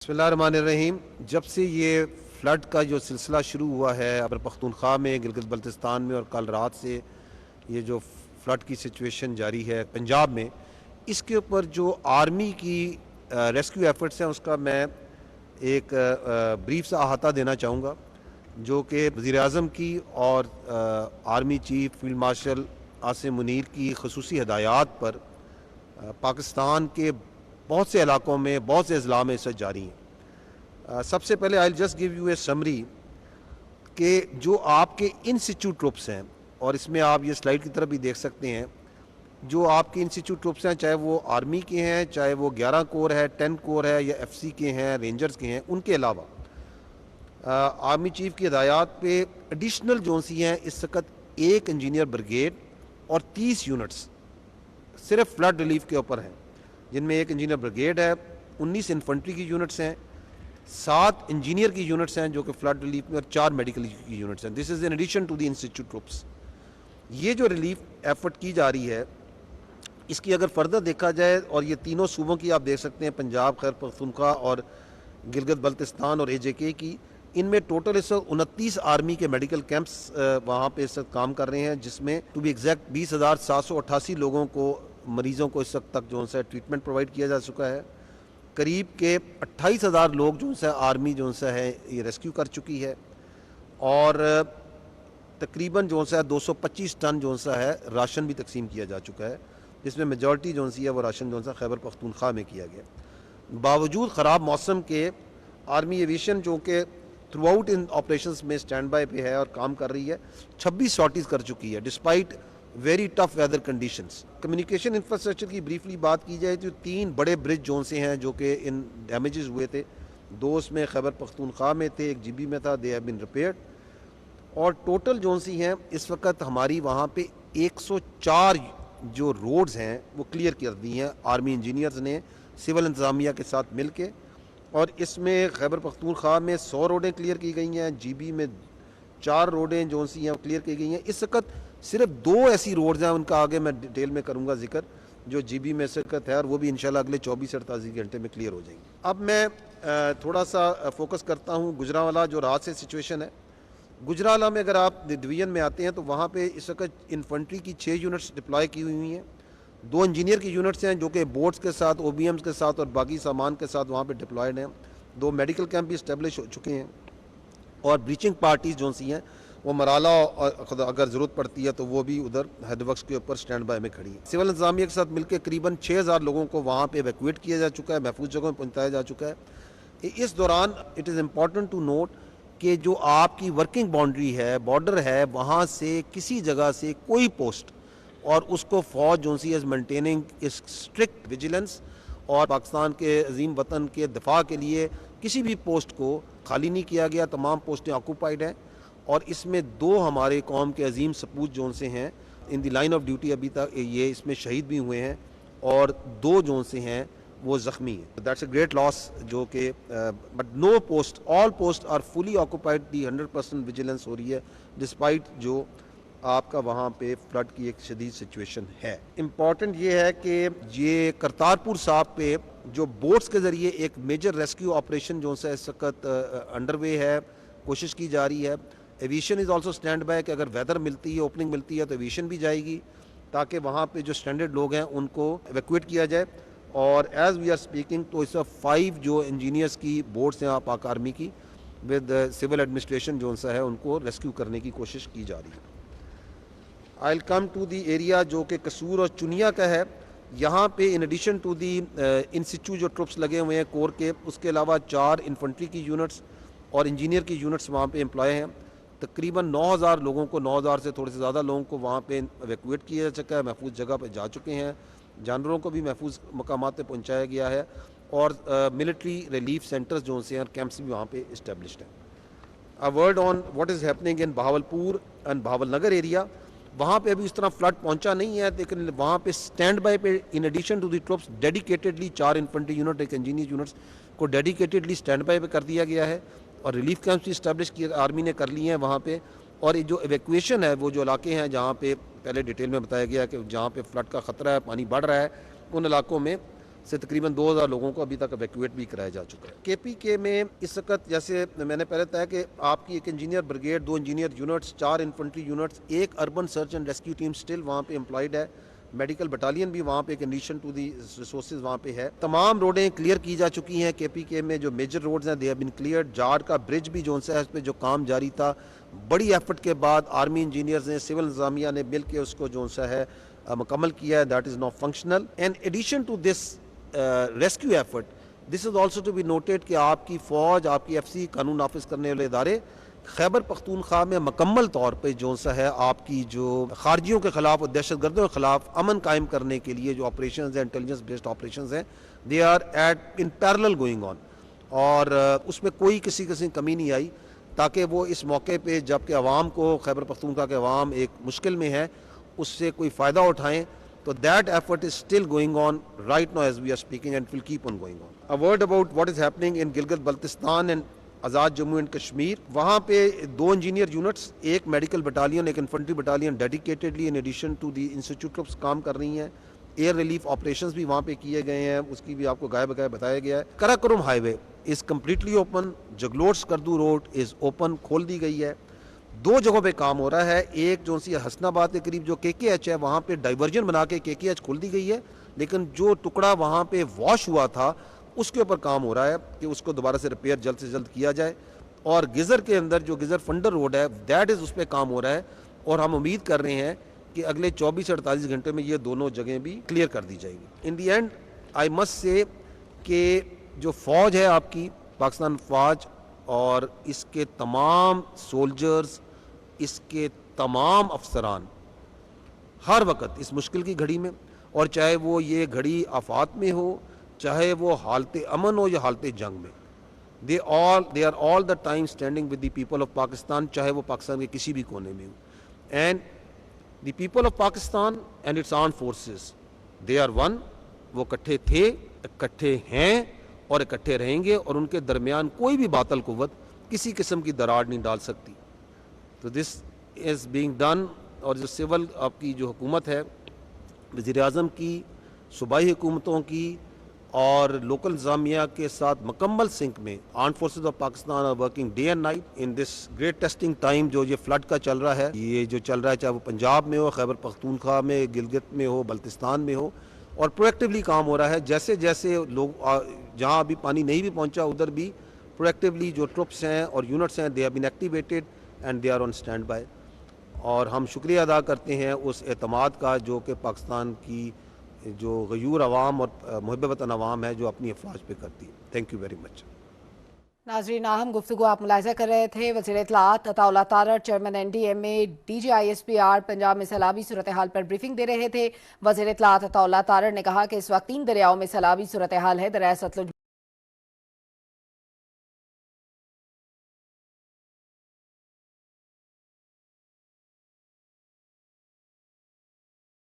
बिस्मिल्लाहिर्रहमानिर्रहीम। जब से ये फ्लड का जो सिलसिला शुरू हुआ है खैबर पख्तूनख्वा में, गिलगित बल्तिस्तान में, और कल रात से ये जो फ्लड की सिचुएशन जारी है पंजाब में, इसके ऊपर जो आर्मी की रेस्क्यू एफर्ट्स हैं उसका मैं एक ब्रीफ सा अहाता देना चाहूँगा, जो कि वज़ीर-ए-आज़म की और army chief field marshal Asim Munir की ख़ुसूसी हदायत पर पाकिस्तान के बहुत से इलाकों में बहुत से अजला में इस वक्त जारी हैं। सबसे पहले I just give U A summary कि जो आपके इन सिचू ट्रुप्स हैं, और इसमें आप ये स्लाइड की तरफ भी देख सकते हैं, जो आपके इन सिचू ट्रुप्स हैं, चाहे वो आर्मी के हैं, चाहे वो 11 कोर है, 10 कोर है, या FC के हैं, रेंजर्स के हैं, उनके अलावा आर्मी चीफ की हदायत पे एडिशनल जो सी हैं इस वक्त 1 इंजीनियर ब्रिगेड और 30 यूनिट्स सिर्फ फ्लड रिलीफ के ऊपर हैं, जिनमें 1 इंजीनियर ब्रिगेड है, 19 इन्फेंट्री की यूनिट्स हैं, 7 इंजीनियर की यूनिट्स हैं जो कि फ्लड रिलीफ में, और 4 मेडिकल की यूनिट्स हैं। This is in addition to the institute troops. ये जो रिलीफ एफर्ट की जा रही है, इसकी अगर फर्दर देखा जाए, और ये तीनों सूबों की आप देख सकते हैं, पंजाब, खैबर पख्तूनख्वा और गिलगित बल्तिस्तान और AJK की, इनमें टोटल इस वक्त 29 आर्मी के मेडिकल कैंप्स वहाँ पे इस वक्त काम कर रहे हैं, जिसमें टू बी एग्जैक्ट 20,788 लोगों को, मरीज़ों को इस वक्त तक जो है ट्रीटमेंट प्रोवाइड किया जा चुका है। करीब के 28,000 लोग जो है आर्मी जो है ये रेस्क्यू कर चुकी है, और तकरीबन जो है 225 टन जो है राशन भी तकसीम किया जा चुका है, जिसमें मेजॉरिटी जो है वो राशन जो है खैबर पख्तूनख्वा में किया गया। बावजूद ख़राब मौसम के आर्मी एविएशन जो कि थ्रू आउट इन ऑपरेशंस में स्टैंड बाय पे है और काम कर रही है, 26 सॉर्टीज़ कर चुकी है despite very tough weather conditions. Communication infrastructure की ब्रीफली बात की जाए तो 3 बड़े ब्रिज जोन से हैं जो कि इन डैमेजेस हुए थे। 2 उसमें खैबर पख्तूनख्वा में थे, 1 GB में था, दे हैव बीन रिपेयर्ड, और टोटल जोन सी हैं इस वक्त हमारी वहाँ पे 104 जो रोड्स हैं वो क्लियर कर दी हैं आर्मी इंजीनियर्स ने सिविल इंतज़ामिया के साथ मिल के, और इसमें खैबर पख्तूनख्वा में 100 रोडें क्लियर की गई हैं, GB में 4 रोडें जो सी हैं क्लियर की गई हैं। इस वक्त सिर्फ 2 ऐसी रोड्स हैं, उनका आगे मैं डिटेल में करूंगा जिक्र, जो GB में इस वक्त है, और वो भी इंशाल्लाह अगले 24 से 48 घंटे में क्लियर हो जाएंगी। अब मैं थोड़ा सा फोकस करता हूँ गुजरांवाला जो रात से सिचुएशन है। गुजरांवाला में अगर आप डिवीज़न में आते हैं तो वहाँ पे इस वक्त इन्फेंट्री की 6 यूनिट्स डिप्लॉय की हुई हैं, 2 इंजीनियर की यूनिट्स हैं जो कि बोट्स के साथ, OBMs के साथ और बाकी सामान के साथ वहाँ पे डिप्लॉयड हैं, 2 मेडिकल कैंप भी इस्टेब्लिश हो चुके हैं, और ब्रीचिंग पार्टीज जो सी हैं वो मराला, और अगर ज़रूरत पड़ती है तो वो भी उधर हेडवर्क्स के ऊपर स्टैंड बाय में खड़ी है। सिविल इंतजामिया के साथ मिलकर करीबन 6,000 लोगों को वहाँ पे एवैक्यूएट किया जा चुका है, महफूज जगहों में पहुँचाया जा चुका है। इस दौरान it is important to note कि जो आपकी वर्किंग बाउंड्री है, बॉर्डर है, वहाँ से किसी जगह से कोई पोस्ट, और उसको फ़ौज जो सी इज़ मेंटेनिंग इस स्ट्रिक्ट विजिलेंस, और पाकिस्तान के अजीम वतन के दिफा के लिए किसी भी पोस्ट को खाली नहीं किया गया, तमाम पोस्टें ऑक्यूपाइड हैं, और इसमें 2 हमारे कौम के अजीम सपूत जोन से हैं इन दी लाइन ऑफ ड्यूटी, अभी तक ये इसमें शहीद भी हुए हैं, और 2 जोन से हैं वो ज़ख्मी हैं। दैट्स अ ग्रेट लॉस, जो कि but no post, all post are fully occupied, the 100% vigilance हो रही है डिस्पाइट जो आपका वहाँ पे फ्लड की एक शदीद सिचुएशन है। इम्पॉर्टेंट ये है कि ये करतारपुर साहब पे जो बोट्स के ज़रिए एक मेजर रेस्क्यू ऑपरेशन जो है इस वक्त अंडरवे है, कोशिश की जा रही है। Aviation is also stand by कि अगर वेदर मिलती है, ओपनिंग मिलती है, तो एविएशन भी जाएगी ताकि वहाँ पे जो स्टैंडर्ड लोग हैं उनको एवैक्यूएट किया जाए। और एज़ वी आर स्पीकिंग तो इस 5 जो इंजीनियर्स की बोट्स हैं पाक आर्मी की विद सिविल एडमिनिस्ट्रेशन जो सा है उनको रेस्क्यू करने की कोशिश की जा रही है। I will come to the area जो कि कसूर और चुनिया का है। यहाँ पे इन एडिशन टू दी इन सिचू जो ट्रुप्स लगे हुए हैं कोर के, उसके अलावा 4 इन्फेंट्री की यूनिट्स और इंजीनियर की यूनिट्स वहाँ पे एम्प्लॉय हैं। तकरीबन 9,000 लोगों को, 9,000 से थोड़े से ज़्यादा लोगों को वहाँ पे एवैक्यूएट किया जा चुका है, महफूज जगह पे जा चुके हैं, जानवरों को भी महफूज मकामात पे पहुँचाया गया है, और मिलिट्री रिलीफ सेंटर्स जो से हैं, कैंप्स भी वहाँ पे इस्टेब्लिश्ड हैं। A word on what is happening in Bahawalpur and Bahawalnagar area. वहाँ पे अभी इस तरह फ्लड पहुँचा नहीं है, लेकिन वहाँ पे स्टैंड बाय पे in addition to the troops dedicatedly 4 infantry unit, 1 engineer units को डेडिकेटेडली स्टैंड बाय पे कर दिया गया है, और रिलीफ कैंप्स भी इस्टेब्लिश किए आर्मी ने कर लिए हैं वहाँ पे। और ये जो एवैक्यूएशन है, वो जो इलाके हैं जहाँ पे पहले डिटेल में बताया गया कि जहाँ पे फ्लड का ख़तरा है, पानी बढ़ रहा है, उन इलाकों में سے تقریباً 2000 لوگوں کو ابھی تک ایویکویٹ بھی کرایا جا چکا ہے. کے پی کے میں اس وقت جیسے میں نے پہلے بتایا کہ آپ کی ایک engineer brigade, 2 engineer units, 4 infantry units, 1 urban search and rescue team still وہاں پہ امپلائڈ ہے. میڈیکل بٹالین بھی وہاں پہ ایک ایڈیشن ٹو دی ریسورسز وہاں پہ ہے. تمام روڈیں کلیئر کی جا چکی ہیں. کے پی کے میں جو میجر روڈز ہیں دے ہیو بین کلیئرڈ. جاڑ کا برج بھی جو ہے اس پہ جو کام جاری تھا، بڑی ایفرٹ کے بعد آرمی انجینئرز نے، سول انتظامیہ نے مل کے اس کو جو ہے مکمل کیا ہے. That is now functional. And addition to this rescue effort, this is also to be noted کہ آپ کی فوج، آپ کی ایف سی، قانون نافذ کرنے والے ادارے خیبر پختونخوا میں مکمل طور پہ جو ہے آپ کی جو خارجیوں کے خلاف اور دہشت گردوں کے خلاف امن قائم کرنے کے لیے جو آپریشنز ہیں، انٹیلیجنس بیسڈ آپریشنز ہیں، they are at in parallel going on. اور اس میں کوئی کسی قسم کی کمی نہیں آئی، تاکہ وہ اس موقع پہ جب کہ عوام کو، خیبر پختونخوا کے عوام ایک مشکل میں ہے، اس سے کوئی فائدہ اٹھائیں. تو that effort is still going on right now as we are speaking and will keep on going on. A word about what is happening in Gilgit Baltistan and Azad Jammu and Kashmir. وہاں پہ 2 engineer units, 1 medical battalion, 1 infantry battalion dedicatedly in addition to the institute کام کر رہی ہیں. Year relief operations بھی وہاں پہ کیے گئے ہیں، اس کی بھی آپ کو گائے بگائے بتایا گیا ہے. Karakoram high way is completely open. Jaglot Skardu road is open, کھول دی گئی ہے. 2 جگہوں پہ کام ہو رہا ہے. ایک جو سی حسن آباد کے قریب جو کے کے ایچ ہے، وہاں پہ ڈائیورژن بنا کے کے کے ایچ کھول دی گئی ہے، لیکن جو ٹکڑا وہاں پہ واش ہوا تھا اس کے اوپر کام ہو رہا ہے کہ اس کو دوبارہ سے ریپیئر جلد سے جلد کیا جائے. اور گزر کے اندر جو گزر فنڈر روڈ ہے، دیٹ از اس پہ کام ہو رہا ہے، اور ہم امید کر رہے ہیں کہ اگلے 24 سے 48 گھنٹے میں یہ دونوں جگہیں بھی کلیئر کر دی جائیں گی. ان دی اینڈ آئی مسٹ سے کہ جو فوج ہے آپ کی پاکستان فوج اور اس کے تمام سولجرز، اس کے تمام افسران ہر وقت اس مشکل کی گھڑی میں، اور چاہے وہ یہ گھڑی آفات میں ہو، چاہے وہ حالت امن ہو یا حالت جنگ میں، they are all the time standing with the people of Pakistan، چاہے وہ پاکستان کے کسی بھی کونے میں ہو. and the people of Pakistan and its armed forces, they are one. وہ اکٹھے تھے، اکٹھے ہیں اور اکٹھے رہیں گے، اور ان کے درمیان کوئی بھی باطل قوت کسی قسم کی دراڑ نہیں ڈال سکتی. تو دس از بینگ ڈن. اور جو سول آپ کی جو حکومت ہے، وزیر اعظم کی، صوبائی حکومتوں کی اور لوکل انتظامیہ کے ساتھ مکمل سنک میں، armed forces of Pakistan are working day and night in this great testing time. جو یہ فلڈ کا چل رہا ہے، یہ جو چل رہا ہے، چاہے وہ پنجاب میں ہو، خیبر پختونخوا میں، گلگت میں ہو، بلتستان میں ہو، اور پرویکٹیولی کام ہو رہا ہے. جیسے جیسے لوگ جہاں ابھی پانی نہیں بھی پہنچا، ادھر بھی پرویکٹیولی جو ٹروپس ہیں اور یونٹس ہیں، they have been activated and they are on stand by. اور ہم شکریہ ادا کرتے ہیں اس اعتماد کا جو کہ پاکستان کی جو غیور عوام اور محب وطن عوام ہے جو اپنی افواج پہ کرتی ہے. Thank you very much. ناظرین، اہم گفتگو آپ ملاحظہ کر رہے تھے. وزیر اطلاعات Atta Ullah Tarar, chairman N D M A D G I S P R Punjab میں سیلابی صورتحال پر بریفنگ دے رہے تھے. وزیر اطلاعات عطا اللہ تارڑ نے کہا کہ اس وقت 3 دریاؤں میں سیلابی صورتحال ہے. دریائے ستلج